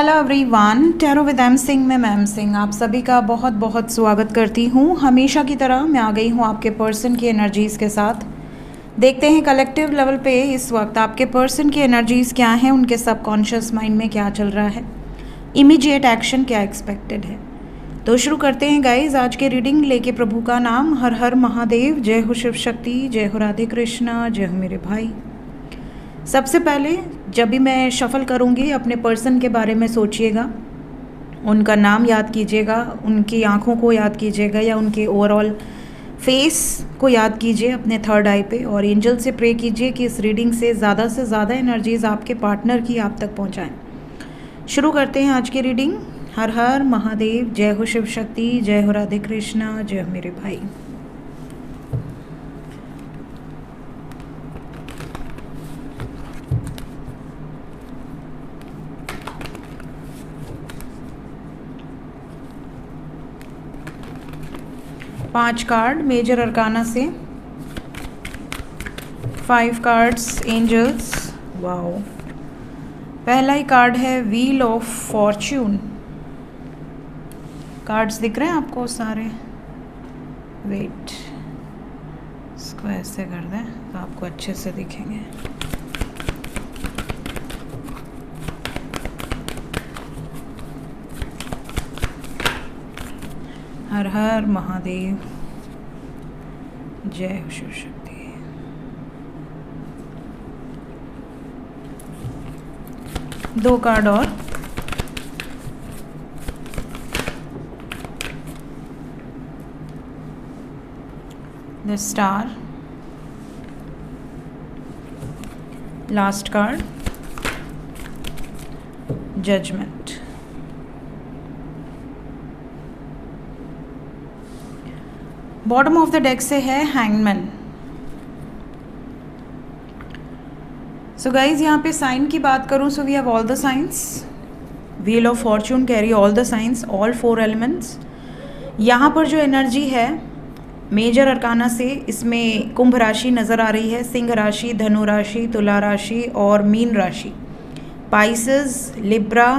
Hello everyone, tarot with M Singh में ma'am Singh आप सभी का बहुत बहुत स्वागत करती हूँ। हमेशा की तरह मैं आ गई हूँ आपके पर्सन की एनर्जीज़ के साथ। देखते हैं कलेक्टिव लेवल पे इस वक्त आपके पर्सन की एनर्जीज़ क्या हैं, उनके सबकॉन्शियस माइंड में क्या चल रहा है, इमीडिएट एक्शन क्या एक्सपेक्टेड है। तो शुरू करते हैं गाइज आज के रीडिंग लेके प्रभु का नाम। हर हर महादेव, जय हो शिव शक्ति, जय हो राधे कृष्णा, जय हो मेरे भाई। सबसे पहले जब भी मैं शफल करूँगी अपने पर्सन के बारे में सोचिएगा, उनका नाम याद कीजिएगा, उनकी आँखों को याद कीजिएगा या उनके ओवरऑल फेस को याद कीजिए अपने थर्ड आई पे, और एंजल से प्रे कीजिए कि इस रीडिंग से ज़्यादा एनर्जीज़ आपके पार्टनर की आप तक पहुँचाएँ। शुरू करते हैं आज की रीडिंग। हर हर महादेव, जय हो शिव शक्ति, जय हो राधे कृष्णा, जय हो मेरे भाई। पांच कार्ड मेजर अरकाना से, 5 कार्ड्स एंजल्स। वाओ, पहला ही कार्ड है व्हील ऑफ फॉर्च्यून। कार्ड्स दिख रहे हैं आपको सारे? वेट, इसको ऐसे कर दें तो आपको अच्छे से दिखेंगे। हर हर महादेव, जय हो शिव शक्ति। दो कार्ड और, the star. Last card, judgement. Bottom of the deck से है हैंगमैन। सो गाइज यहाँ पे साइन की बात करूँ, so we have all the science. Wheel of fortune carry all the science, all 4 elements. यहाँ पर जो एनर्जी है मेजर अरकाना से, इसमें कुंभ राशि नज़र आ रही है, सिंह राशि, धनु राशि, तुला राशि और मीन राशि। पाइसेस, लिब्रा,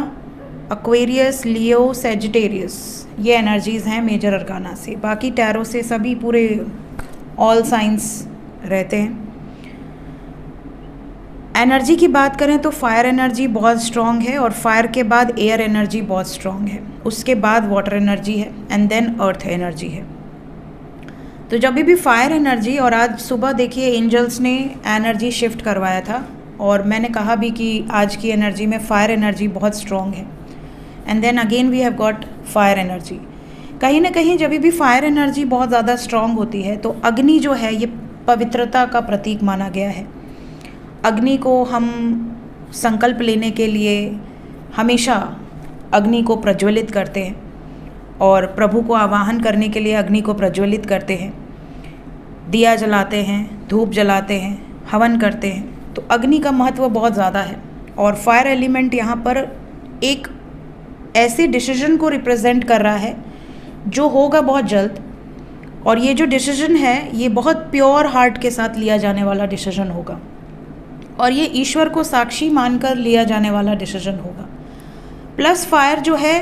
एक्वेरियस, लियो, सेजिटेरियस, ये एनर्जीज़ हैं मेजर अरकाना से। बाकी टैरो से सभी पूरे ऑल साइंस रहते हैं। एनर्जी की बात करें तो फायर एनर्जी बहुत स्ट्रॉन्ग है, और फायर के बाद एयर एनर्जी बहुत स्ट्रॉन्ग है, उसके बाद वाटर एनर्जी है, एंड देन अर्थ एनर्जी है। तो जब भी फायर एनर्जी, और आज सुबह देखिए एंजल्स ने एनर्जी शिफ्ट करवाया था, और मैंने कहा भी कि आज की एनर्जी में फायर एनर्जी बहुत स्ट्रॉन्ग है, and then again we have got fire energy. कहीं ना कहीं जब भी फायर एनर्जी बहुत ज़्यादा स्ट्रॉन्ग होती है तो अग्नि जो है ये पवित्रता का प्रतीक माना गया है। अग्नि को हम संकल्प लेने के लिए हमेशा अग्नि को प्रज्वलित करते हैं, और प्रभु को आवाहन करने के लिए अग्नि को प्रज्वलित करते हैं, दिया जलाते हैं, धूप जलाते हैं, हवन करते हैं। तो अग्नि का महत्व बहुत ज़्यादा है, और फायर एलिमेंट यहाँ पर एक ऐसे डिसीजन को रिप्रेजेंट कर रहा है जो होगा बहुत जल्द, और ये जो डिसीजन है ये बहुत प्योर हार्ट के साथ लिया जाने वाला डिसीजन होगा, और ये ईश्वर को साक्षी मानकर लिया जाने वाला डिसीजन होगा। प्लस फायर जो है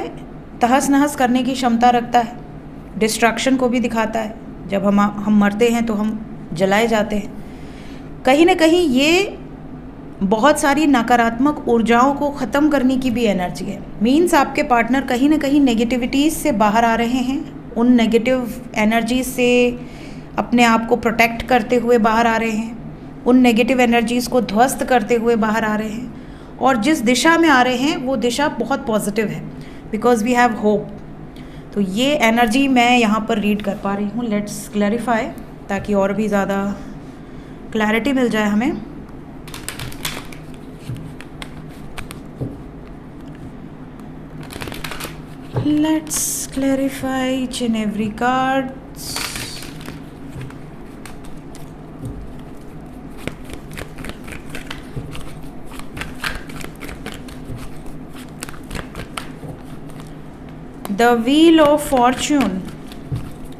तहस नहस करने की क्षमता रखता है, डिस्ट्रक्शन को भी दिखाता है। जब हम मरते हैं तो हम जलाए जाते हैं। कहीं ना कहीं ये बहुत सारी नकारात्मक ऊर्जाओं को ख़त्म करने की भी एनर्जी है। मीन्स आपके पार्टनर कहीं ना कहीं नेगेटिविटीज़ से बाहर आ रहे हैं, उन नेगेटिव एनर्जीज से अपने आप को प्रोटेक्ट करते हुए बाहर आ रहे हैं, उन नेगेटिव एनर्जीज़ को ध्वस्त करते हुए बाहर आ रहे हैं, और जिस दिशा में आ रहे हैं वो दिशा बहुत पॉजिटिव है, बिकॉज वी हैव होप। तो ये एनर्जी मैं यहाँ पर रीड कर पा रही हूँ। लेट्स क्लैरिफाई, ताकि और भी ज़्यादा क्लैरिटी मिल जाए हमें। Let's clarify each and every card. The Wheel of Fortune,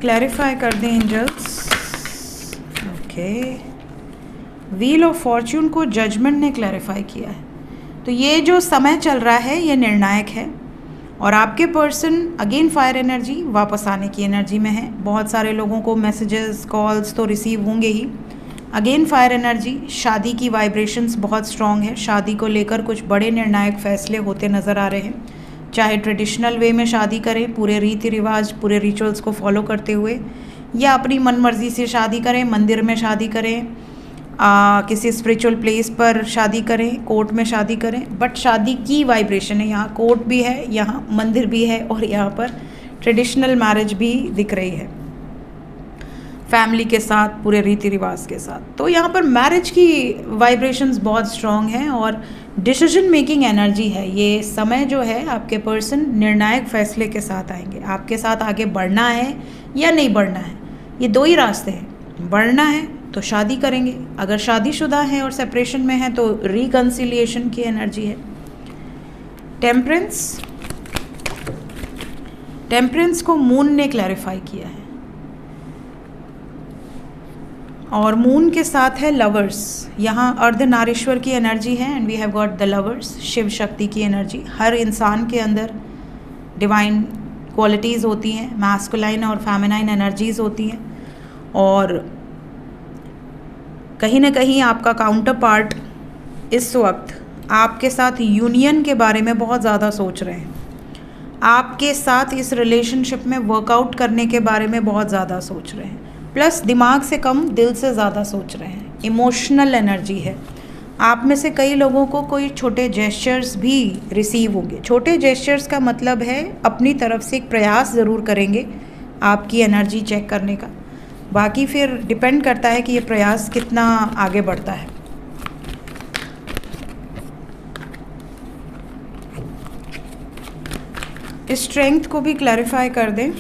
clarify कर दें angels. Okay, wheel of fortune को जजमेंट ने क्लैरिफाई किया है। तो तो ये जो समय चल रहा है ये निर्णायक है, और आपके पर्सन अगेन फायर एनर्जी वापस आने की एनर्जी में है। बहुत सारे लोगों को मैसेजेस कॉल्स तो रिसीव होंगे ही। अगेन फायर एनर्जी, शादी की वाइब्रेशंस बहुत स्ट्रॉन्ग है। शादी को लेकर कुछ बड़े निर्णायक फैसले होते नज़र आ रहे हैं, चाहे ट्रेडिशनल वे में शादी करें, पूरे रीति रिवाज पूरे रिचुअल्स को फॉलो करते हुए, या अपनी मनमर्जी से शादी करें, मंदिर में शादी करें, किसी स्पिरिचुअल प्लेस पर शादी करें, कोर्ट में शादी करें। बट शादी की वाइब्रेशन है, यहाँ कोर्ट भी है, यहाँ मंदिर भी है, और यहाँ पर ट्रेडिशनल मैरिज भी दिख रही है फैमिली के साथ, पूरे रीति रिवाज के साथ। तो यहाँ पर मैरिज की वाइब्रेशंस बहुत स्ट्रॉन्ग हैं और डिसीजन मेकिंग एनर्जी है। ये समय जो है आपके पर्सन निर्णायक फैसले के साथ आएंगे। आपके साथ आगे बढ़ना है या नहीं बढ़ना है, ये दो ही रास्ते हैं। बढ़ना है तो शादी करेंगे, अगर शादीशुदा है और सेपरेशन में है तो रिकन्सिलिएशन की एनर्जी है। टेम्परेंस, टेम्परेंस को मून ने क्लैरिफाई किया है, और मून के साथ है लवर्स। यहाँ अर्धनारीश्वर की एनर्जी है, and we have got the lovers, Shiva Shakti की एनर्जी। हर इंसान के अंदर डिवाइन क्वालिटीज़ होती हैं, मैस्कुलाइन और फेमिनाइन एनर्जीज़ होती हैं, और कहीं ना कहीं आपका काउंटर पार्ट इस वक्त आपके साथ यूनियन के बारे में बहुत ज़्यादा सोच रहे हैं, आपके साथ इस रिलेशनशिप में वर्कआउट करने के बारे में बहुत ज़्यादा सोच रहे हैं। प्लस दिमाग से कम दिल से ज़्यादा सोच रहे हैं। इमोशनल एनर्जी है। आप में से कई लोगों को कोई छोटे जेस्चर्स भी रिसीव होंगे। छोटे जेस्चर्स का मतलब है अपनी तरफ से एक प्रयास ज़रूर करेंगे आपकी एनर्जी चेक करने का। बाकी फिर डिपेंड करता है कि ये प्रयास कितना आगे बढ़ता है। स्ट्रेंथ को भी क्लैरिफाई कर दें।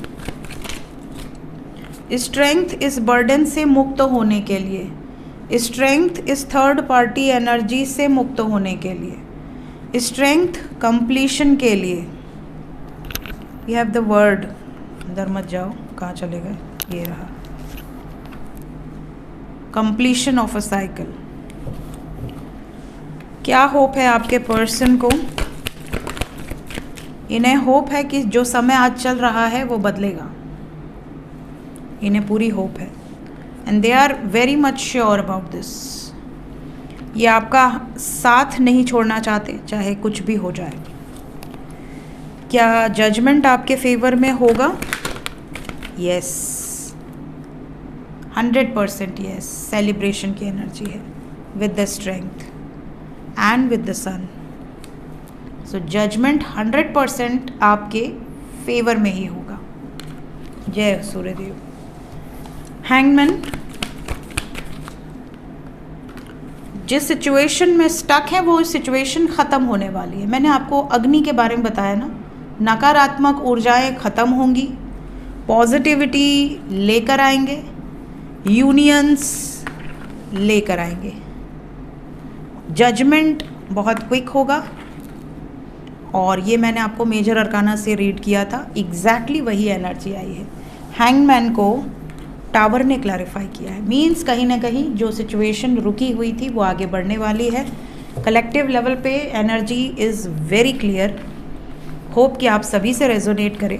स्ट्रेंथ इस बर्डन से मुक्त होने के लिए, स्ट्रेंथ इस थर्ड पार्टी एनर्जी से मुक्त होने के लिए, स्ट्रेंथ कंप्लीशन के लिए। यू हैव द वर्ड, इधर मत जाओ, कहाँ चले गए, ये रहा, कंप्लीशन ऑफ अ साइकिल। क्या होप है आपके पर्सन को? इन्हें होप है कि जो समय आज चल रहा है वो बदलेगा। इन्हें पूरी होप है, and they are very much sure about this. ये आपका साथ नहीं छोड़ना चाहते, चाहे कुछ भी हो जाए। क्या जजमेंट आपके फेवर में होगा? Yes, 100% yes. सेलिब्रेशन की एनर्जी है with the strength and with the sun. So judgement 100% आपके फेवर में ही होगा। जय सूर्यदेव। हैंगमैन, जिस सिचुएशन में स्टक है वो सिचुएशन ख़त्म होने वाली है। मैंने आपको अग्नि के बारे में बताया ना, नकारात्मक ऊर्जाएं ख़त्म होंगी, पॉजिटिविटी लेकर आएंगे, यूनियंस लेकर आएंगे, जजमेंट बहुत क्विक होगा। और ये मैंने आपको मेजर अरकाना से रीड किया था, एग्जैक्टली वही एनर्जी आई है। हैंगमैन को टावर ने क्लैरिफाई किया है, मीन्स कहीं ना कहीं जो सिचुएशन रुकी हुई थी वो आगे बढ़ने वाली है। कलेक्टिव लेवल पे energy is very clear. Hope कि आप सभी से रेजोनेट करें।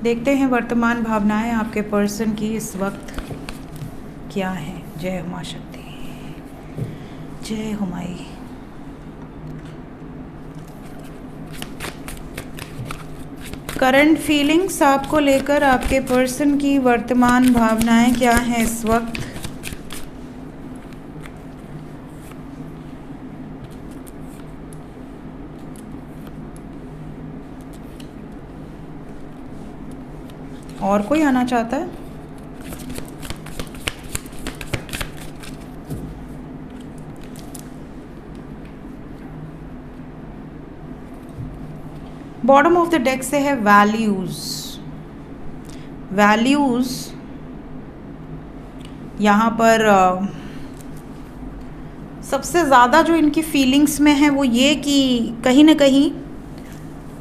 देखते हैं वर्तमान भावनाएं आपके पर्सन की इस वक्त क्या है। जय हो मां शक्ति, जय हो माई। करंट फीलिंग्स आपको लेकर आपके पर्सन की वर्तमान भावनाएं क्या हैं इस वक्त? और कोई आना चाहता है? बॉटम ऑफ द डेक से है वैल्यूज। वैल्यूज यहाँ पर सबसे ज़्यादा जो इनकी फीलिंग्स में है वो ये कि कहीं ना कहीं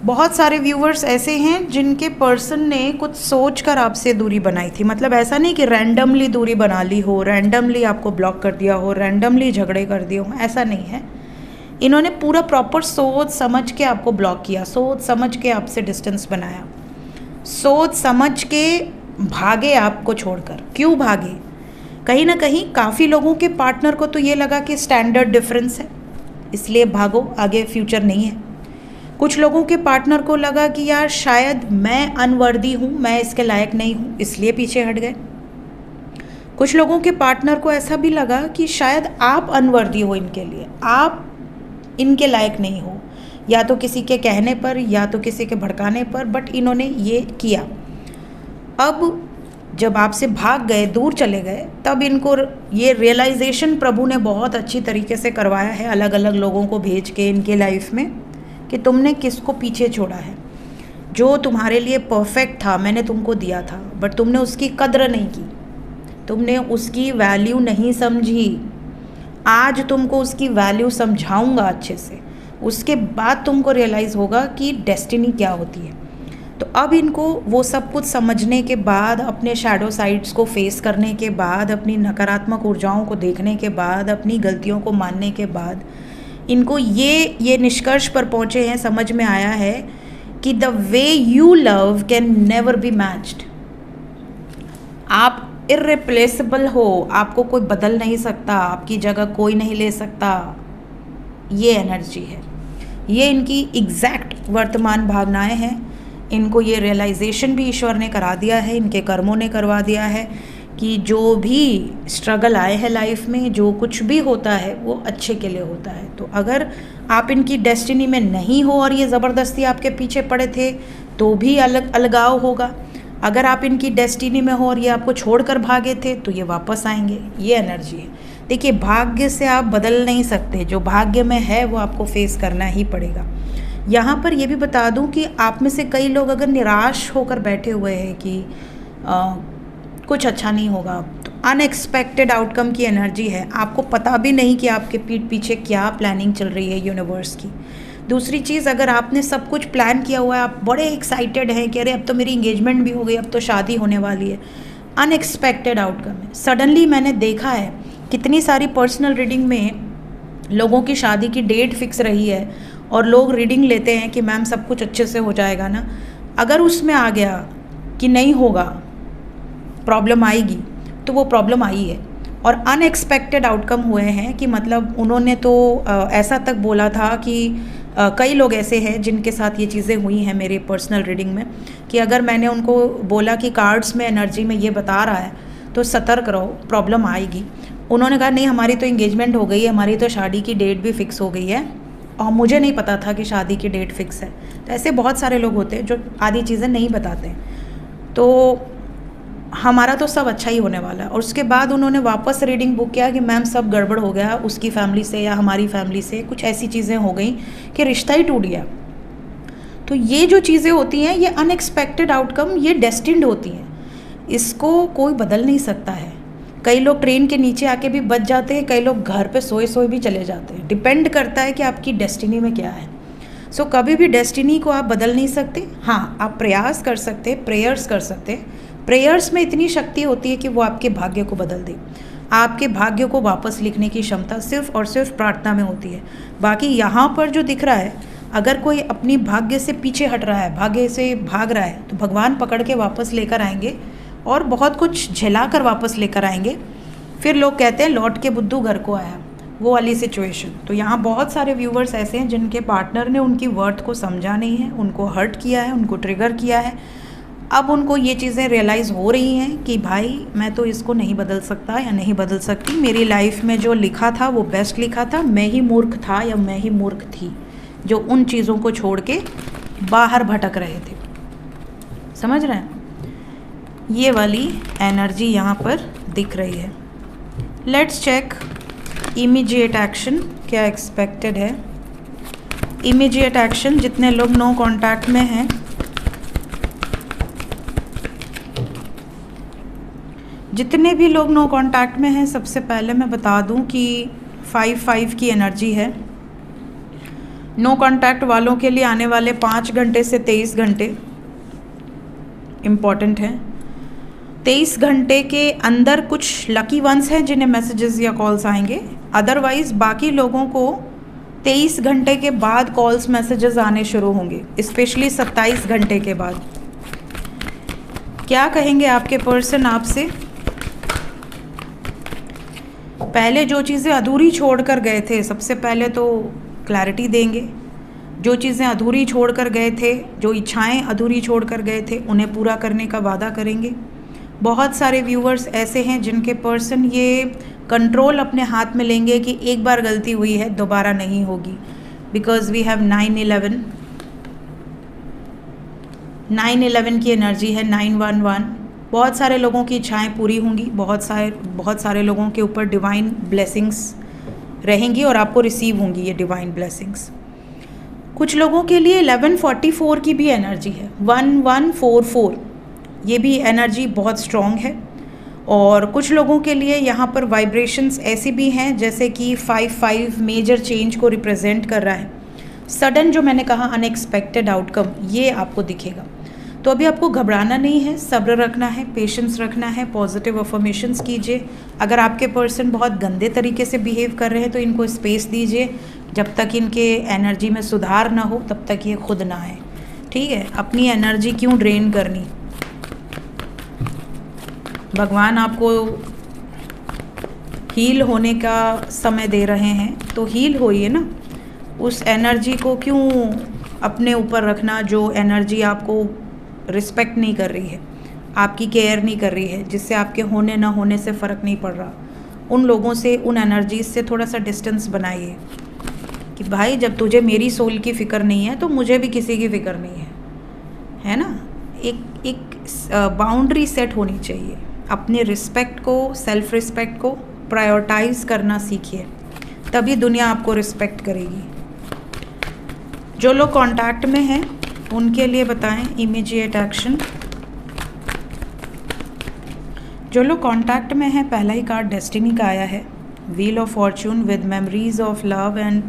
बहुत सारे व्यूवर्स ऐसे हैं जिनके पर्सन ने कुछ सोच कर आपसे दूरी बनाई थी। मतलब ऐसा नहीं कि रैंडमली दूरी बना ली हो, रैंडमली आपको ब्लॉक कर दिया हो, रैंडमली झगड़े कर दिए हो, ऐसा नहीं है। इन्होंने पूरा प्रॉपर सोच समझ के आपको ब्लॉक किया, सोच समझ के आपसे डिस्टेंस बनाया, सोच समझ के भागे आपको छोड़कर। क्यों भागे? कहीं ना कहीं काफ़ी लोगों के पार्टनर को तो ये लगा कि स्टैंडर्ड डिफरेंस है इसलिए भागो, आगे फ्यूचर नहीं है। कुछ लोगों के पार्टनर को लगा कि यार शायद मैं अनवर्दी हूँ, मैं इसके लायक नहीं हूँ, इसलिए पीछे हट गए। कुछ लोगों के पार्टनर को ऐसा भी लगा कि शायद आप अनवर्दी हो इनके लिए, आप इनके लायक नहीं हो, या तो किसी के कहने पर या तो किसी के भड़काने पर, बट इन्होंने ये किया। अब जब आपसे भाग गए, दूर चले गए, तब इनको ये रियलाइजेशन प्रभु ने बहुत अच्छी तरीके से करवाया है, अलग अलग लोगों को भेज के इनके लाइफ में, कि तुमने किसको पीछे छोड़ा है। जो तुम्हारे लिए परफेक्ट था मैंने तुमको दिया था, बट तुमने उसकी कद्र नहीं की, तुमने उसकी वैल्यू नहीं समझी। आज तुमको उसकी वैल्यू समझाऊंगा अच्छे से, उसके बाद तुमको रियलाइज़ होगा कि डेस्टिनी क्या होती है। तो अब इनको वो सब कुछ समझने के बाद, अपने शैडो साइड्स को फेस करने के बाद, अपनी नकारात्मक ऊर्जाओं को देखने के बाद, अपनी गलतियों को मानने के बाद, इनको ये निष्कर्ष पर पहुँचे हैं, समझ में आया है कि the way you love can never be matched. आप इर्रिप्लेसेबल हो, आपको कोई बदल नहीं सकता, आपकी जगह कोई नहीं ले सकता। ये एनर्जी है, ये इनकी एग्जैक्ट वर्तमान भावनाएं हैं। इनको ये रियलाइजेशन भी ईश्वर ने करा दिया है, इनके कर्मों ने करवा दिया है कि जो भी स्ट्रगल आए हैं लाइफ में, जो कुछ भी होता है वो अच्छे के लिए होता है। तो अगर आप इनकी डेस्टिनी में नहीं हो और ये ज़बरदस्ती आपके पीछे पड़े थे तो भी अलगाव होगा। अगर आप इनकी डेस्टिनी में हो और ये आपको छोड़कर भागे थे तो ये वापस आएंगे। ये एनर्जी है। देखिए, भाग्य से आप बदल नहीं सकते, जो भाग्य में है वो आपको फेस करना ही पड़ेगा। यहाँ पर ये भी बता दूँ कि आप में से कई लोग अगर निराश होकर बैठे हुए हैं कि कुछ अच्छा नहीं होगा, तो अनएक्सपेक्टेड आउटकम की एनर्जी है। आपको पता भी नहीं कि आपके पीठ पीछे क्या प्लानिंग चल रही है यूनिवर्स की। दूसरी चीज़, अगर आपने सब कुछ प्लान किया हुआ है, आप बड़े एक्साइटेड हैं कि अरे अब तो मेरी इंगेजमेंट भी हो गई, अब तो शादी होने वाली है, अनएक्सपेक्टेड आउटकम है। सडनली मैंने देखा है कितनी सारी पर्सनल रीडिंग में लोगों की शादी की डेट फिक्स रही है और लोग रीडिंग लेते हैं कि मैम सब कुछ अच्छे से हो जाएगा ना। अगर उसमें आ गया कि नहीं होगा, प्रॉब्लम आएगी, तो वो प्रॉब्लम आई है। और अनएक्सपेक्टेड आउटकम हुए हैं कि मतलब उन्होंने तो ऐसा तक बोला था कि कई लोग ऐसे हैं जिनके साथ ये चीज़ें हुई हैं मेरे पर्सनल रीडिंग में, कि अगर मैंने उनको बोला कि कार्ड्स में एनर्जी में ये बता रहा है तो सतर्क रहो, प्रॉब्लम आएगी, उन्होंने कहा नहीं हमारी तो इंगेजमेंट हो गई है, हमारी तो शादी की डेट भी फिक्स हो गई है और मुझे नहीं पता था कि शादी की डेट फिक्स है। तो ऐसे बहुत सारे लोग होते हैं जो आधी चीज़ें नहीं बताते। तो हमारा तो सब अच्छा ही होने वाला है। और उसके बाद उन्होंने वापस रीडिंग बुक किया कि मैम सब गड़बड़ हो गया, उसकी फैमिली से या हमारी फैमिली से कुछ ऐसी चीज़ें हो गई कि रिश्ता ही टूट गया। तो ये जो चीज़ें होती हैं, ये अनएक्सपेक्टेड आउटकम, ये डेस्टिन्ड होती हैं, इसको कोई बदल नहीं सकता है। कई लोग ट्रेन के नीचे आके भी बच जाते हैं, कई लोग घर पे सोए सोए भी चले जाते हैं। डिपेंड करता है कि आपकी डेस्टिनी में क्या है। सो कभी भी डेस्टिनी को आप बदल नहीं सकते। हाँ, आप प्रयास कर सकते, प्रेयर्स कर सकते। प्रेयर्स में इतनी शक्ति होती है कि वो आपके भाग्य को बदल दे। आपके भाग्य को वापस लिखने की क्षमता सिर्फ और सिर्फ प्रार्थना में होती है। बाकी यहाँ पर जो दिख रहा है, अगर कोई अपनी भाग्य से पीछे हट रहा है, भाग्य से भाग रहा है, तो भगवान पकड़ के वापस लेकर आएंगे और बहुत कुछ झेला कर वापस लेकर आएंगे। फिर लोग कहते हैं लौट के बुद्धू घर को आया, वो वाली सिचुएशन। तो यहाँ बहुत सारे व्यूवर्स ऐसे हैं जिनके पार्टनर ने उनकी वर्थ को समझा नहीं है, उनको हर्ट किया है, उनको ट्रिगर किया है। अब उनको ये चीज़ें रियलाइज़ हो रही हैं कि भाई मैं तो इसको नहीं बदल सकता या नहीं बदल सकती, मेरी लाइफ में जो लिखा था वो बेस्ट लिखा था, मैं ही मूर्ख था या मैं ही मूर्ख थी जो उन चीज़ों को छोड़ के बाहर भटक रहे थे। समझ रहे हैं? ये वाली एनर्जी यहाँ पर दिख रही है। लेट्स चेक इमीडिएट एक्शन क्या एक्सपेक्टेड है। इमीडिएट एक्शन, जितने लोग नो कांटेक्ट में हैं, जितने भी लोग नो कांटेक्ट में हैं, सबसे पहले मैं बता दूं कि 5-5 की एनर्जी है। नो कांटेक्ट वालों के लिए आने वाले 5 घंटे से 23 घंटे इम्पॉर्टेंट हैं। 23 घंटे के अंदर कुछ लकी वंस हैं जिन्हें मैसेजेस या कॉल्स आएंगे, अदरवाइज बाकी लोगों को 23 घंटे के बाद कॉल्स मैसेजेस आने शुरू होंगे, स्पेशली 27 घंटे के बाद। क्या कहेंगे आपके पर्सन आपसे? पहले जो चीज़ें अधूरी छोड़ कर गए थे, सबसे पहले तो क्लैरिटी देंगे। जो चीज़ें अधूरी छोड़ कर गए थे, जो इच्छाएं अधूरी छोड़ कर गए थे, उन्हें पूरा करने का वादा करेंगे। बहुत सारे व्यूअर्स ऐसे हैं जिनके पर्सन ये कंट्रोल अपने हाथ में लेंगे कि एक बार गलती हुई है दोबारा नहीं होगी, बिकॉज वी हैव 9/11 की एनर्जी है, 911। बहुत सारे लोगों की इच्छाएं पूरी होंगी, बहुत सारे लोगों के ऊपर डिवाइन ब्लेसिंग्स रहेंगी और आपको रिसीव होंगी ये डिवाइन ब्लेसिंग्स। कुछ लोगों के लिए 1144 की भी एनर्जी है, 1144, ये भी एनर्जी बहुत स्ट्रॉन्ग है। और कुछ लोगों के लिए यहाँ पर वाइब्रेशंस ऐसी भी हैं जैसे कि 55 मेजर चेंज को रिप्रेजेंट कर रहा है। सडन जो मैंने कहा अनएक्सपेक्टेड आउटकम, ये आपको दिखेगा। तो अभी आपको घबराना नहीं है, सब्र रखना है, पेशेंस रखना है, पॉजिटिव अफर्मेशंस कीजिए। अगर आपके पर्सन बहुत गंदे तरीके से बिहेव कर रहे हैं तो इनको स्पेस दीजिए। जब तक इनके एनर्जी में सुधार ना हो तब तक ये खुद ना आए, ठीक है? अपनी एनर्जी क्यों ड्रेन करनी? भगवान आपको हील होने का समय दे रहे हैं तो हील होइए ना। उस एनर्जी को क्यों अपने ऊपर रखना जो एनर्जी आपको रिस्पेक्ट नहीं कर रही है, आपकी केयर नहीं कर रही है, जिससे आपके होने ना होने से फ़र्क नहीं पड़ रहा। उन लोगों से, उन एनर्जीज से थोड़ा सा डिस्टेंस बनाइए कि भाई जब तुझे मेरी सोल की फ़िक्र नहीं है तो मुझे भी किसी की फ़िक्र नहीं है ना? एक बाउंड्री सेट होनी चाहिए। अपने रिस्पेक्ट को, सेल्फ रिस्पेक्ट को प्रायोरिटाइज करना सीखिए, तभी दुनिया आपको रिस्पेक्ट करेगी। जो लोग कांटेक्ट में हैं उनके लिए बताएं इमीडिएट एक्शन। जो लोग कांटेक्ट में हैं, पहला ही कार्ड डेस्टिनी का आया है, wheel of Fortune with memories of love and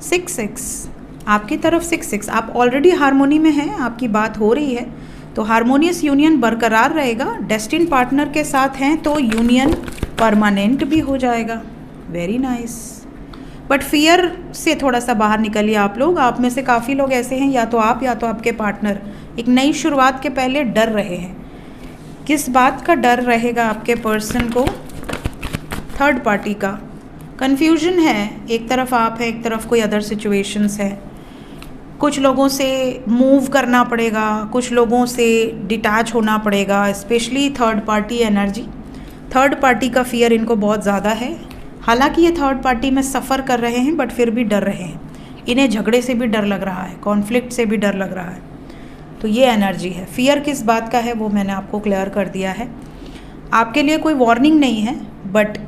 6-6 आपकी तरफ 6-6। आप ऑलरेडी हारमोनी में हैं, आपकी बात हो रही है तो हारमोनियस यूनियन बरकरार रहेगा। डेस्टिन पार्टनर के साथ हैं तो यूनियन परमानेंट भी हो जाएगा। Very nice. बट फियर से थोड़ा सा बाहर निकलिए आप लोग। आप में से काफ़ी लोग ऐसे हैं, या तो आप या तो आपके पार्टनर, एक नई शुरुआत के पहले डर रहे हैं। किस बात का डर रहेगा आपके पर्सन को? थर्ड पार्टी का। कन्फ्यूजन है, एक तरफ आप है, एक तरफ कोई अदर सिचुएशंस है। कुछ लोगों से मूव करना पड़ेगा, कुछ लोगों से डिटैच होना पड़ेगा, specially third party energy. Third party का फियर इनको बहुत ज़्यादा है। हालांकि ये थर्ड पार्टी में सफ़र कर रहे हैं बट फिर भी डर रहे हैं। इन्हें झगड़े से भी डर लग रहा है, कॉन्फ्लिक्ट से भी डर लग रहा है। तो ये एनर्जी है। फियर किस बात का है वो मैंने आपको क्लियर कर दिया है। आपके लिए कोई वार्निंग नहीं है, बट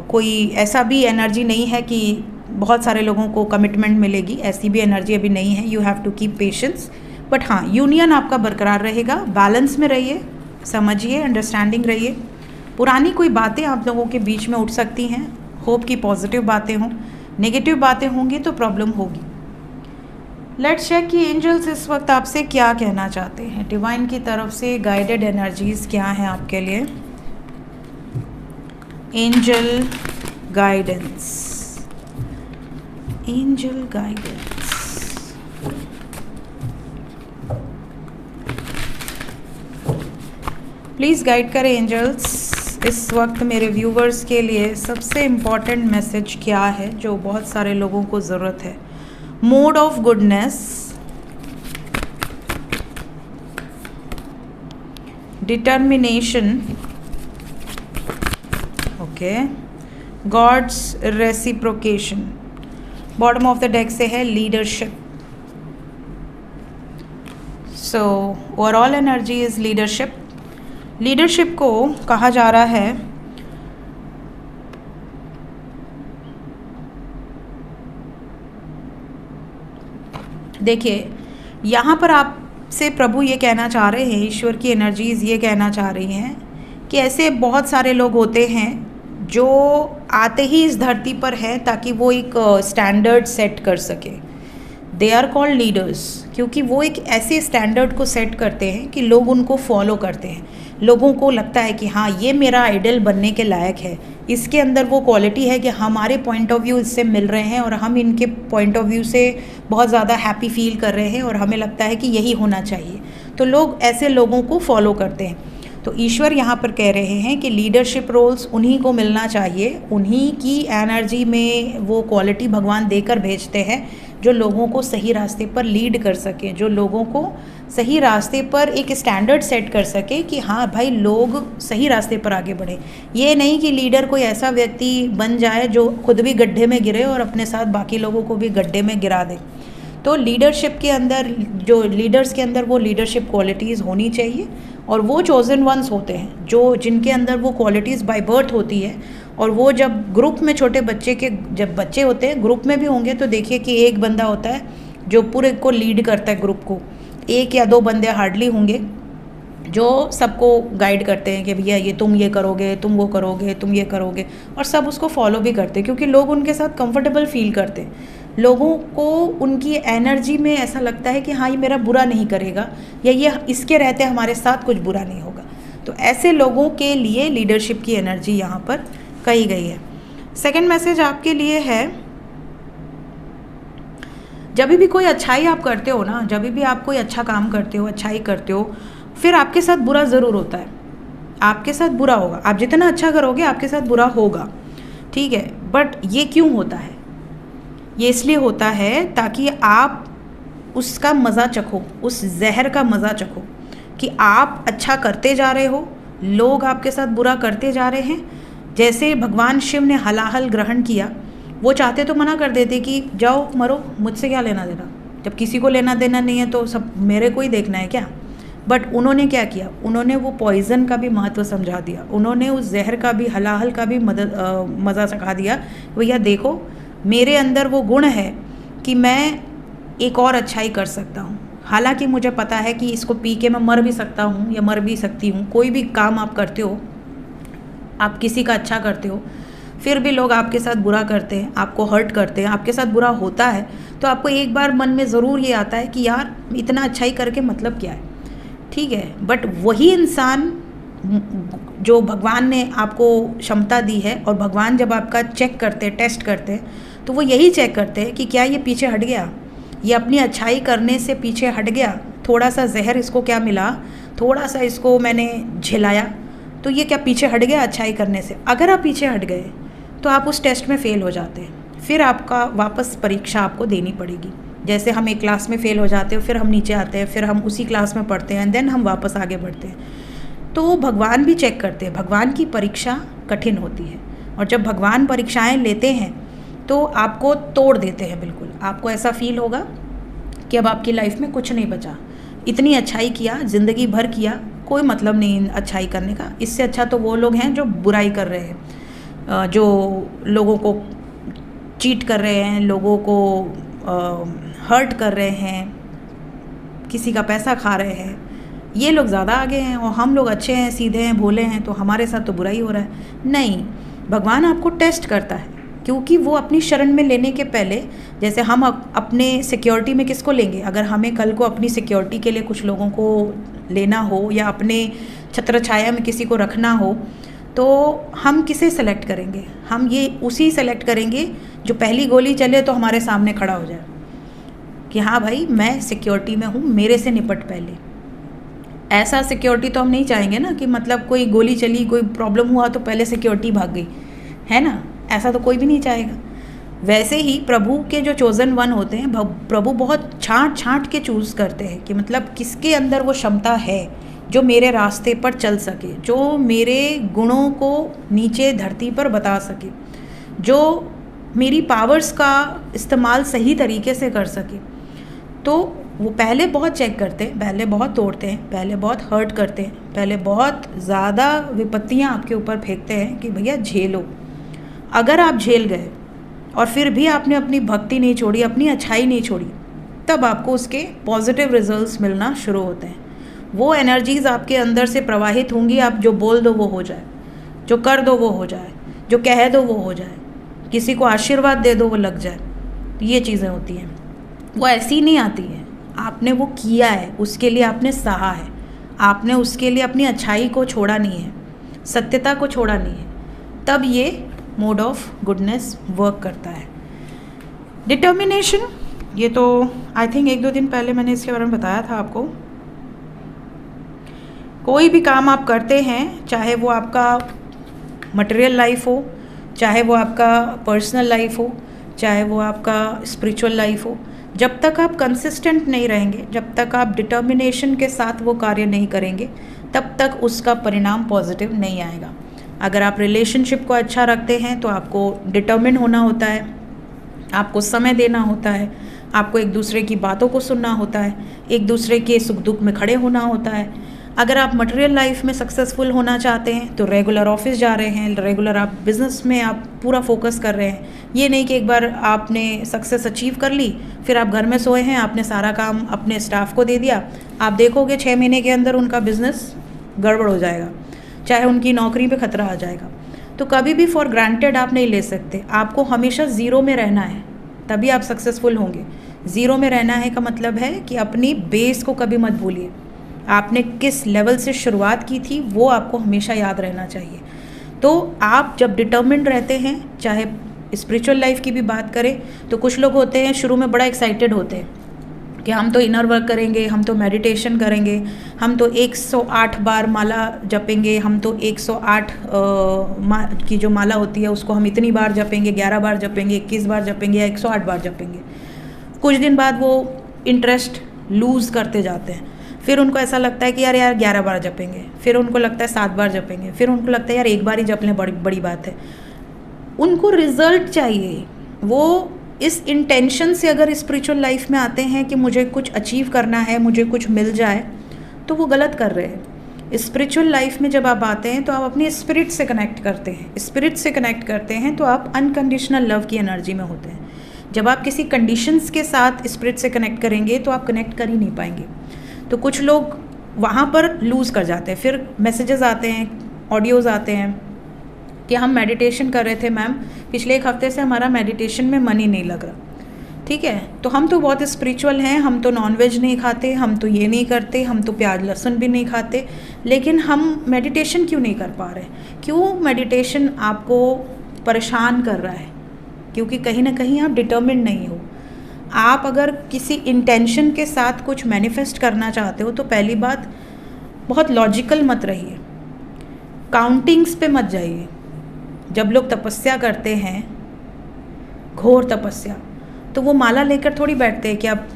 कोई ऐसा भी एनर्जी नहीं है कि बहुत सारे लोगों को कमिटमेंट मिलेगी, ऐसी भी एनर्जी अभी नहीं है। You have to keep patience. But हाँ, यूनियन आपका बरकरार रहेगा। बैलेंस में रहिए, समझिए, अंडरस्टैंडिंग रहिए। पुरानी कोई बातें आप लोगों के बीच में उठ सकती हैं, होप की पॉजिटिव बातें हों। नेगेटिव बातें होंगी तो प्रॉब्लम होगी। लेट्स चेक कि एंजल्स इस वक्त आपसे क्या कहना चाहते हैं। डिवाइन की तरफ से गाइडेड एनर्जीज क्या हैं आपके लिए? Angel guidance, angel guidance. Please guide करें एंजल्स। इस वक्त मेरे व्यूवर्स के लिए सबसे इम्पॉर्टेंट मैसेज क्या है जो बहुत सारे लोगों को ज़रूरत है? Mode of goodness, determination, okay, gods reciprocation. Bottom of the deck से है leadership. So overall energy is leadership. Leadership को कहा जा रहा है देखिए, यहाँ पर आपसे प्रभु ये कहना चाह रहे हैं, ईश्वर की एनर्जीज ये कहना चाह रही हैं कि ऐसे बहुत सारे लोग होते हैं जो आते ही इस धरती पर हैं ताकि वो एक स्टैंडर्ड सेट कर सके। दे आर कॉल्ड लीडर्स, क्योंकि वो एक ऐसे स्टैंडर्ड को सेट करते हैं कि लोग उनको फॉलो करते हैं। लोगों को लगता है कि हाँ ये मेरा आइडल बनने के लायक है, इसके अंदर वो क्वालिटी है कि हमारे पॉइंट ऑफ व्यू इससे मिल रहे हैं और हम इनके पॉइंट ऑफ व्यू से बहुत ज़्यादा हैप्पी फील कर रहे हैं और हमें लगता है कि यही होना चाहिए, तो लोग ऐसे लोगों को फॉलो करते हैं। तो ईश्वर यहाँ पर कह रहे हैं कि लीडरशिप रोल्स उन्हीं को मिलना चाहिए, उन्हीं की एनर्जी में वो क्वालिटी भगवान देकर भेजते हैं जो लोगों को सही रास्ते पर लीड कर सके, जो लोगों को सही रास्ते पर एक स्टैंडर्ड सेट कर सके कि हाँ भाई लोग सही रास्ते पर आगे बढ़े। ये नहीं कि लीडर कोई ऐसा व्यक्ति बन जाए जो खुद भी गड्ढे में गिरे और अपने साथ बाकी लोगों को भी गड्ढे में गिरा दे। तो लीडरशिप के अंदर, जो लीडर्स के अंदर वो लीडरशिप क्वालिटीज़ होनी चाहिए, और वो चोजन वंस होते हैं जो जिनके अंदर वो क्वालिटीज़ बाय बर्थ होती है। और वो जब ग्रुप में छोटे बच्चे के जब बच्चे होते हैं, ग्रुप में भी होंगे तो देखिए कि एक बंदा होता है जो पूरे को लीड करता है ग्रुप को, एक या दो बंदे हार्डली होंगे जो सबको गाइड करते हैं कि भैया ये तुम ये करोगे, तुम वो करोगे, तुम ये करोगे, और सब उसको फॉलो भी करते हैं क्योंकि लोग उनके साथ कंफर्टेबल फील करते हैं। लोगों को उनकी एनर्जी में ऐसा लगता है कि हाँ ये मेरा बुरा नहीं करेगा, या ये इसके रहते हमारे साथ कुछ बुरा नहीं होगा। तो ऐसे लोगों के लिए लीडरशिप की एनर्जी यहाँ पर कही गई है। सेकंड मैसेज आपके लिए है, जब भी कोई अच्छाई आप करते हो ना, जब भी आप कोई अच्छा काम करते हो, अच्छाई करते हो, फिर आपके साथ बुरा ज़रूर होता है, आपके साथ बुरा होगा। आप जितना अच्छा करोगे आपके साथ बुरा होगा, ठीक है। बट ये क्यों होता है? ये इसलिए होता है ताकि आप उसका मज़ा चखो, उस जहर का मज़ा चखो कि आप अच्छा करते जा रहे हो, लोग आपके साथ बुरा करते जा रहे हैं। जैसे भगवान शिव ने हलाहल ग्रहण किया, वो चाहते तो मना कर देते कि जाओ मरो, मुझसे क्या लेना देना, जब किसी को लेना देना नहीं है तो सब मेरे को ही देखना है क्या। बट उन्होंने क्या किया, उन्होंने वो पॉइज़न का भी महत्व समझा दिया, उन्होंने उस जहर का भी, हलाहल का भी मज़ा सिखा दिया। भैया देखो मेरे अंदर वो गुण है कि मैं एक और अच्छाई कर सकता हूँ, हालांकि मुझे पता है कि इसको पी के मैं मर भी सकता हूँ या मर भी सकती हूँ। कोई भी काम आप करते हो, आप किसी का अच्छा करते हो, फिर भी लोग आपके साथ बुरा करते हैं, आपको हर्ट करते हैं, आपके साथ बुरा होता है, तो आपको एक बार मन में ज़रूर ये आता है कि यार इतना अच्छाई करके मतलब क्या है, ठीक है। बट वही इंसान जो भगवान ने आपको क्षमता दी है, और भगवान जब आपका चेक करते हैं, टेस्ट करते हैं, तो वो यही चेक करते हैं कि क्या ये पीछे हट गया, ये अपनी अच्छाई करने से पीछे हट गया, थोड़ा सा जहर इसको क्या मिला, थोड़ा सा इसको मैंने झिलाया, तो ये क्या पीछे हट गया अच्छाई करने से। अगर आप पीछे हट गए तो आप उस टेस्ट में फ़ेल हो जाते हैं, फिर आपका वापस परीक्षा आपको देनी पड़ेगी। जैसे हम एक क्लास में फ़ेल हो जाते हैं, फिर हम नीचे आते हैं, फिर हम उसी क्लास में पढ़ते हैं, देन हम वापस आगे बढ़ते हैं। तो भगवान भी चेक करते हैं, भगवान की परीक्षा कठिन होती है, और जब भगवान परीक्षाएं लेते हैं तो आपको तोड़ देते हैं बिल्कुल। आपको ऐसा फील होगा कि अब आपकी लाइफ में कुछ नहीं बचा, इतनी अच्छाई किया, ज़िंदगी भर किया, कोई मतलब नहीं अच्छाई करने का। इससे अच्छा तो वो लोग हैं जो बुराई कर रहे हैं, जो लोगों को चीट कर रहे हैं, लोगों को हर्ट कर रहे हैं, किसी का पैसा खा रहे हैं, ये लोग ज़्यादा आगे हैं, और हम लोग अच्छे हैं, सीधे हैं, भोले हैं, तो हमारे साथ तो बुराई हो रहा है। नहीं, भगवान आपको टेस्ट करता है, क्योंकि वो अपनी शरण में लेने के पहले, जैसे हम अपने सिक्योरिटी में किसको लेंगे, अगर हमें कल को अपनी सिक्योरिटी के लिए कुछ लोगों को लेना हो या अपने छत्र छाया में किसी को रखना हो, तो हम किसे सेलेक्ट करेंगे? हम ये उसी सेलेक्ट करेंगे जो पहली गोली चले तो हमारे सामने खड़ा हो जाए कि हाँ भाई मैं सिक्योरिटी में हूँ, मेरे से निपट पहले। ऐसा सिक्योरिटी तो हम नहीं चाहेंगे ना कि मतलब कोई गोली चली, कोई प्रॉब्लम हुआ तो पहले सिक्योरिटी भाग गई, है ना, ऐसा तो कोई भी नहीं चाहेगा। वैसे ही प्रभु के जो चोजन वन होते हैं, प्रभु बहुत छांट छांट के चूज़ करते हैं कि मतलब किसके अंदर वो क्षमता है जो मेरे रास्ते पर चल सके, जो मेरे गुणों को नीचे धरती पर बता सके, जो मेरी पावर्स का इस्तेमाल सही तरीके से कर सके। तो वो पहले बहुत चेक करते हैं, पहले बहुत तोड़ते हैं, पहले बहुत हर्ट करते हैं, पहले बहुत ज़्यादा विपत्तियाँ आपके ऊपर फेंकते हैं कि भैया झेलो। अगर आप झेल गए और फिर भी आपने अपनी भक्ति नहीं छोड़ी, अपनी अच्छाई नहीं छोड़ी, तब आपको उसके पॉजिटिव रिजल्ट्स मिलना शुरू होते हैं। वो एनर्जीज़ आपके अंदर से प्रवाहित होंगी, आप जो बोल दो वो हो जाए, जो कर दो वो हो जाए, जो कह दो वो हो जाए, किसी को आशीर्वाद दे दो वो लग जाए, ये चीज़ें होती हैं। वो ऐसी ही नहीं आती है, आपने वो किया है, उसके लिए आपने सहा है, आपने उसके लिए अपनी अच्छाई को छोड़ा नहीं है, सत्यता को छोड़ा नहीं है, तब ये मोड ऑफ गुडनेस वर्क करता है। डिटर्मिनेशन, ये तो आई थिंक 1-2 दिन पहले मैंने इसके बारे में बताया था आपको। कोई भी काम आप करते हैं, चाहे वो आपका मटेरियल लाइफ हो, चाहे वो आपका पर्सनल लाइफ हो, चाहे वो आपका स्पिरिचुअल लाइफ हो, जब तक आप कंसिस्टेंट नहीं रहेंगे, जब तक आप डिटर्मिनेशन के साथ वो कार्य नहीं करेंगे, तब तक उसका परिणाम पॉजिटिव नहीं आएगा। अगर आप रिलेशनशिप को अच्छा रखते हैं तो आपको डिटर्मिन होना होता है, आपको समय देना होता है, आपको एक दूसरे की बातों को सुनना होता है, एक दूसरे के सुख दुख में खड़े होना होता है। अगर आप मटेरियल लाइफ में सक्सेसफुल होना चाहते हैं तो रेगुलर ऑफिस जा रहे हैं, रेगुलर आप बिज़नेस में आप पूरा फोकस कर रहे हैं। ये नहीं कि एक बार आपने सक्सेस अचीव कर ली, फिर आप घर में सोए हैं, आपने सारा काम अपने स्टाफ को दे दिया, आप देखोगे 6 महीने के अंदर उनका बिज़नेस गड़बड़ हो जाएगा, चाहे उनकी नौकरी पे खतरा आ जाएगा। तो कभी भी फॉर ग्रांटेड आप नहीं ले सकते, आपको हमेशा ज़ीरो में रहना है, तभी आप सक्सेसफुल होंगे। ज़ीरो में रहना है का मतलब है कि अपनी बेस को कभी मत भूलिए, आपने किस लेवल से शुरुआत की थी वो आपको हमेशा याद रहना चाहिए। तो आप जब डिटर्मिन्ड रहते हैं, चाहे स्पिरिचुअल लाइफ की भी बात करें, तो कुछ लोग होते हैं शुरू में बड़ा एक्साइटेड होते हैं कि हम तो इनर वर्क करेंगे, हम तो मेडिटेशन करेंगे, हम तो 108 बार माला जपेंगे, हम तो 108 की जो माला होती है उसको हम इतनी बार जपेंगे, 11 बार जपेंगे, 21 बार जपेंगे या 108 बार जपेंगे। कुछ दिन बाद वो इंटरेस्ट लूज़ करते जाते हैं, फिर उनको ऐसा लगता है कि यार 11 बार जपेंगे, फिर उनको लगता है 7 बार जपेंगे, फिर उनको लगता है यार 1 बार ही जप लें, बड़ी बात है। उनको रिजल्ट चाहिए, वो इस इंटेंशन से अगर स्पिरिचुअल लाइफ में आते हैं कि मुझे कुछ अचीव करना है, मुझे कुछ मिल जाए, तो वो गलत कर रहे हैं। स्पिरिचुअल लाइफ में जब आप आते हैं तो आप अपनी स्पिरिट से कनेक्ट करते हैं, स्पिरिट से कनेक्ट करते हैं तो आप अनकंडीशनल लव की एनर्जी में होते हैं। जब आप किसी कंडीशंस के साथ स्पिरिट से कनेक्ट करेंगे तो आप कनेक्ट कर ही नहीं पाएंगे। तो कुछ लोग वहाँ पर लूज़ कर जाते हैं, फिर मैसेजेस आते हैं, ऑडियोज़ आते हैं कि हम मेडिटेशन कर रहे थे मैम, पिछले 1 हफ्ते से हमारा मेडिटेशन में मन ही नहीं लग रहा। ठीक है, तो हम तो बहुत स्पिरिचुअल हैं, हम तो नॉनवेज नहीं खाते, हम तो ये नहीं करते, हम तो प्याज लहसुन भी नहीं खाते, लेकिन हम मेडिटेशन क्यों नहीं कर पा रहे? क्यों मेडिटेशन आपको परेशान कर रहा है? क्योंकि कहीं ना कहीं आप डिटर्मिन्ड नहीं हो। आप अगर किसी इंटेंशन के साथ कुछ मैनिफेस्ट करना चाहते हो तो पहली बात, बहुत लॉजिकल मत रहिए, काउंटिंग्स पे मत जाइए। जब लोग तपस्या करते हैं, घोर तपस्या, तो वो माला लेकर थोड़ी बैठते हैं कि आप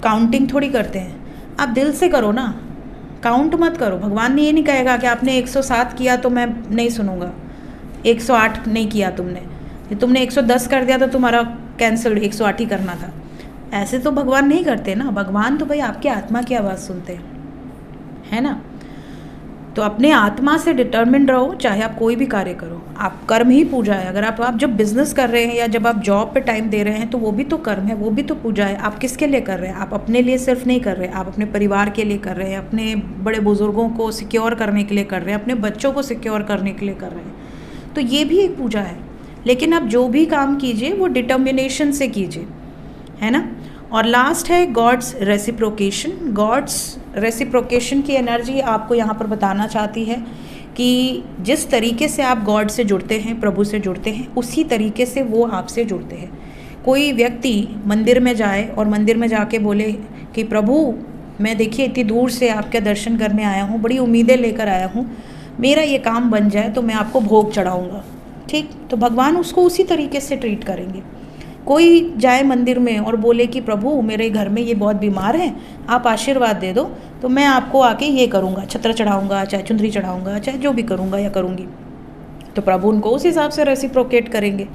काउंटिंग थोड़ी करते हैं। आप दिल से करो ना, काउंट मत करो। भगवान ने ये नहीं कहेगा कि आपने 107 किया तो मैं नहीं सुनूंगा, 108 नहीं किया तुमने 110 कर दिया तो तुम्हारा कैंसिल, 108 ही करना था। ऐसे तो भगवान नहीं करते ना। भगवान तो भाई आपकी आत्मा की आवाज़ सुनते हैं, है ना। तो अपने आत्मा से डिटर्मिन्ड रहो, चाहे आप कोई भी कार्य करो। आप कर्म ही पूजा है। अगर आप जब बिजनेस कर रहे हैं या जब आप जॉब पे टाइम दे रहे हैं तो वो भी तो कर्म है, वो भी तो पूजा है। आप किसके लिए कर रहे हैं? आप अपने लिए सिर्फ नहीं कर रहे, आप अपने परिवार के लिए कर रहे हैं, अपने बड़े बुजुर्गों को सिक्योर करने के लिए कर रहे हैं, अपने बच्चों को सिक्योर करने के लिए कर रहे हैं। तो ये भी एक पूजा है। लेकिन आप जो भी काम कीजिए वो डिटर्मिनेशन से कीजिए, है ना। और लास्ट है गॉड्स रेसिप्रोकेशन। गॉड्स रेसिप्रोकेशन की एनर्जी आपको यहाँ पर बताना चाहती है कि जिस तरीके से आप गॉड से जुड़ते हैं, प्रभु से जुड़ते हैं, उसी तरीके से वो आपसे जुड़ते हैं। कोई व्यक्ति मंदिर में जाए और मंदिर में जाके बोले कि प्रभु मैं देखिए इतनी दूर से आपके दर्शन करने आया हूँ, बड़ी उम्मीदें लेकर आया हूँ, मेरा ये काम बन जाए तो मैं आपको भोग चढ़ाऊँगा, ठीक, तो भगवान उसको उसी तरीके से ट्रीट करेंगे। कोई जाए मंदिर में और बोले कि प्रभु मेरे घर में ये बहुत बीमार हैं, आप आशीर्वाद दे दो, तो मैं आपको आके ये करूँगा, छत्र चढ़ाऊँगा, चाहे चुंदरी चढ़ाऊँगा, चाहे जो भी करूँगा या करूँगी, तो प्रभु उनको उस हिसाब से रेसिप्रोकेट करेंगे।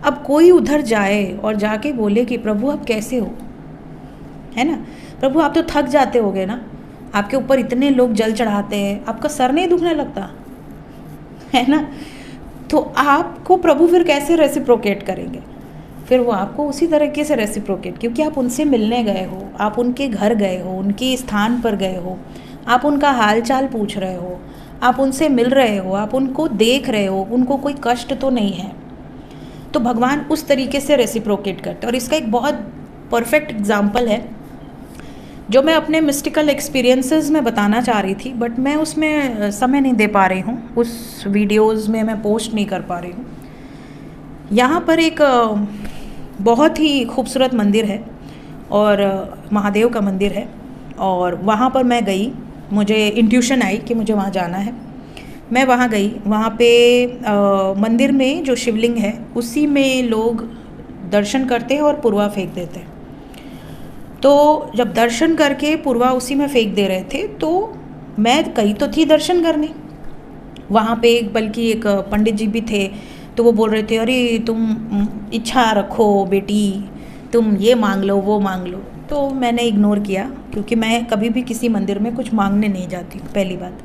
अब कोई उधर जाए और जाके बोले कि प्रभु आप कैसे हो, है ना, प्रभु आप तो थक जाते होगे ना, आपके ऊपर इतने लोग जल चढ़ाते हैं, आपका सर नहीं दुखने लगता है ना, तो आपको प्रभु फिर कैसे रेसिप्रोकेट करेंगे? फिर वो आपको उसी तरीके से रेसिप्रोकेट, क्योंकि आप उनसे मिलने गए हो, आप उनके घर गए हो, उनके स्थान पर गए हो, आप उनका हाल चाल पूछ रहे हो, आप उनसे मिल रहे हो, आप उनको देख रहे हो, उनको कोई कष्ट तो नहीं है, तो भगवान उस तरीके से रेसिप्रोकेट करते हैं। और इसका एक बहुत परफेक्ट एग्जाम्पल है जो मैं अपने मिस्टिकल एक्सपीरियंसेस में बताना चाह रही थी, बट मैं उसमें समय नहीं दे पा रही हूँ, उस वीडियोस में मैं पोस्ट नहीं कर पा रही हूँ। यहाँ पर एक बहुत ही खूबसूरत मंदिर है और महादेव का मंदिर है, और वहाँ पर मैं गई, मुझे इंट्यूशन आई कि मुझे वहाँ जाना है। मैं वहाँ गई, वहाँ पे मंदिर में जो शिवलिंग है उसी में लोग दर्शन करते हैं और पुरवा फेंक देते हैं। तो जब दर्शन करके पुरवा उसी में फेंक दे रहे थे तो मैं गई तो थी दर्शन करने, वहाँ पे बल्कि एक पंडित जी भी थे, तो वो बोल रहे थे अरे तुम इच्छा रखो बेटी, तुम ये मांग लो वो मांग लो। तो मैंने इग्नोर किया, क्योंकि मैं कभी भी किसी मंदिर में कुछ मांगने नहीं जाती हूँ, पहली बात।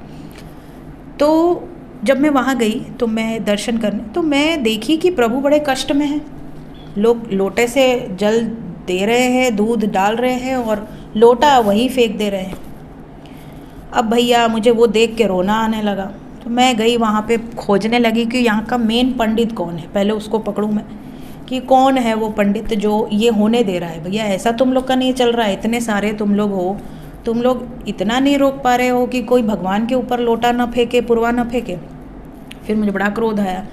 तो जब मैं वहाँ गई तो मैं दर्शन करने, तो मैं देखी कि प्रभु बड़े कष्ट में हैं। लोग लोटे से जल दे रहे हैं, दूध डाल रहे हैं और लोटा वही फेंक दे रहे हैं। अब भैया मुझे वो देख के रोना आने लगा, तो मैं गई वहाँ पे खोजने लगी कि यहाँ का मेन पंडित कौन है, पहले उसको पकड़ूँ मैं कि कौन है वो पंडित जो ये होने दे रहा है। भैया ऐसा तुम लोग का नहीं चल रहा है, इतने सारे तुम लोग हो, तुम लोग इतना नहीं रोक पा रहे हो कि कोई भगवान के ऊपर लोटा ना फेंके, पुरवा ना फेंके। फिर मुझे बड़ा क्रोध आया,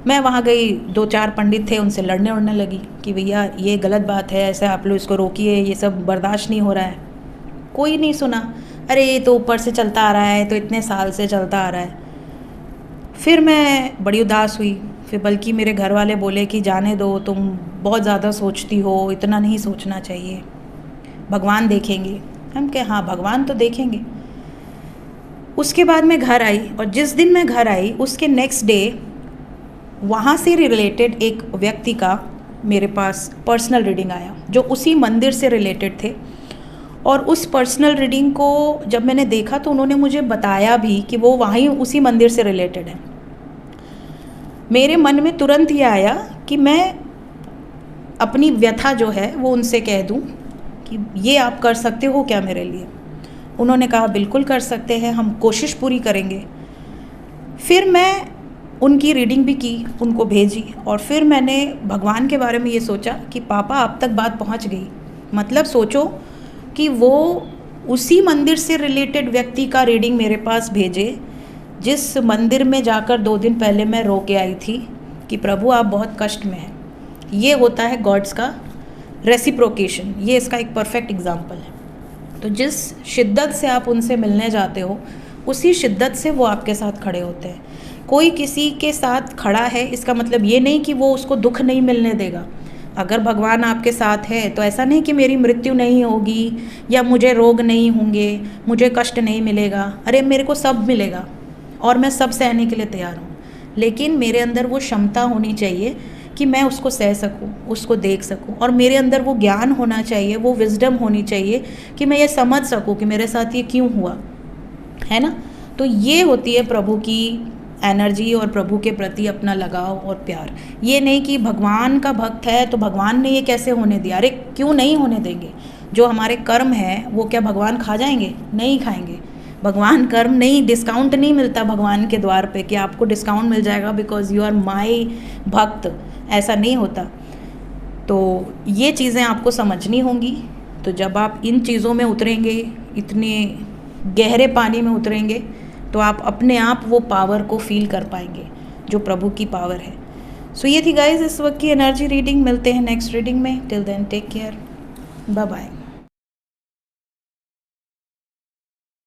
मैं वहाँ गई, 2-4 पंडित थे, उनसे लड़ने उड़ने लगी कि भैया ये गलत बात है, ऐसा आप लोग इसको रोकिए, ये सब बर्दाश्त नहीं हो रहा है। कोई नहीं सुना, अरे ये तो ऊपर से चलता आ रहा है, तो इतने साल से चलता आ रहा है। फिर मैं बड़ी उदास हुई, फिर बल्कि मेरे घर वाले बोले कि जाने दो, तुम बहुत ज़्यादा सोचती हो, इतना नहीं सोचना चाहिए, भगवान देखेंगे। हम कहे हाँ भगवान तो देखेंगे। उसके बाद मैं घर आई, और जिस दिन मैं घर आई उसके नेक्स्ट डे वहाँ से रिलेटेड एक व्यक्ति का मेरे पास पर्सनल रीडिंग आया जो उसी मंदिर से रिलेटेड थे। और उस पर्सनल रीडिंग को जब मैंने देखा तो उन्होंने मुझे बताया भी कि वो वहीं उसी मंदिर से रिलेटेड है। मेरे मन में तुरंत ये आया कि मैं अपनी व्यथा जो है वो उनसे कह दूं कि ये आप कर सकते हो क्या मेरे लिए। उन्होंने कहा बिल्कुल कर सकते हैं, हम कोशिश पूरी करेंगे। फिर मैं उनकी रीडिंग भी की, उनको भेजी, और फिर मैंने भगवान के बारे में ये सोचा कि पापा अब तक बात पहुंच गई। मतलब सोचो कि वो उसी मंदिर से रिलेटेड व्यक्ति का रीडिंग मेरे पास भेजे जिस मंदिर में जाकर 2 दिन पहले मैं रो के आई थी कि प्रभु आप बहुत कष्ट में हैं। ये होता है गॉड्स का रेसिप्रोकेशन, ये इसका एक परफेक्ट एग्जाम्पल है। तो जिस शिद्दत से आप उनसे मिलने जाते हो उसी शिद्दत से वो आपके साथ खड़े होते हैं। कोई किसी के साथ खड़ा है इसका मतलब ये नहीं कि वो उसको दुख नहीं मिलने देगा। अगर भगवान आपके साथ है तो ऐसा नहीं कि मेरी मृत्यु नहीं होगी या मुझे रोग नहीं होंगे, मुझे कष्ट नहीं मिलेगा। अरे मेरे को सब मिलेगा और मैं सब सहने के लिए तैयार हूँ, लेकिन मेरे अंदर वो क्षमता होनी चाहिए कि मैं उसको सह सकूँ, उसको देख सकूँ, और मेरे अंदर वो ज्ञान होना चाहिए, वो विजडम होनी चाहिए कि मैं ये समझ सकूँ कि मेरे साथ ये क्यों हुआ, है ना। तो ये होती है प्रभु की एनर्जी और प्रभु के प्रति अपना लगाव और प्यार। ये नहीं कि भगवान का भक्त है तो भगवान ने ये कैसे होने दिया। अरे क्यों नहीं होने देंगे, जो हमारे कर्म है वो क्या भगवान खा जाएंगे? नहीं खाएंगे। भगवान कर्म नहीं, डिस्काउंट नहीं मिलता भगवान के द्वार पे कि आपको डिस्काउंट मिल जाएगा बिकॉज यू आर माई भक्त, ऐसा नहीं होता। तो ये चीज़ें आपको समझनी होंगी। तो जब आप इन चीज़ों में उतरेंगे, इतने गहरे पानी में उतरेंगे, तो आप अपने आप वो पावर को फील कर पाएंगे जो प्रभु की पावर है। सो ये थी गाइज इस वक्त की एनर्जी रीडिंग। मिलते हैं नेक्स्ट रीडिंग में। Till then take care, bye bye.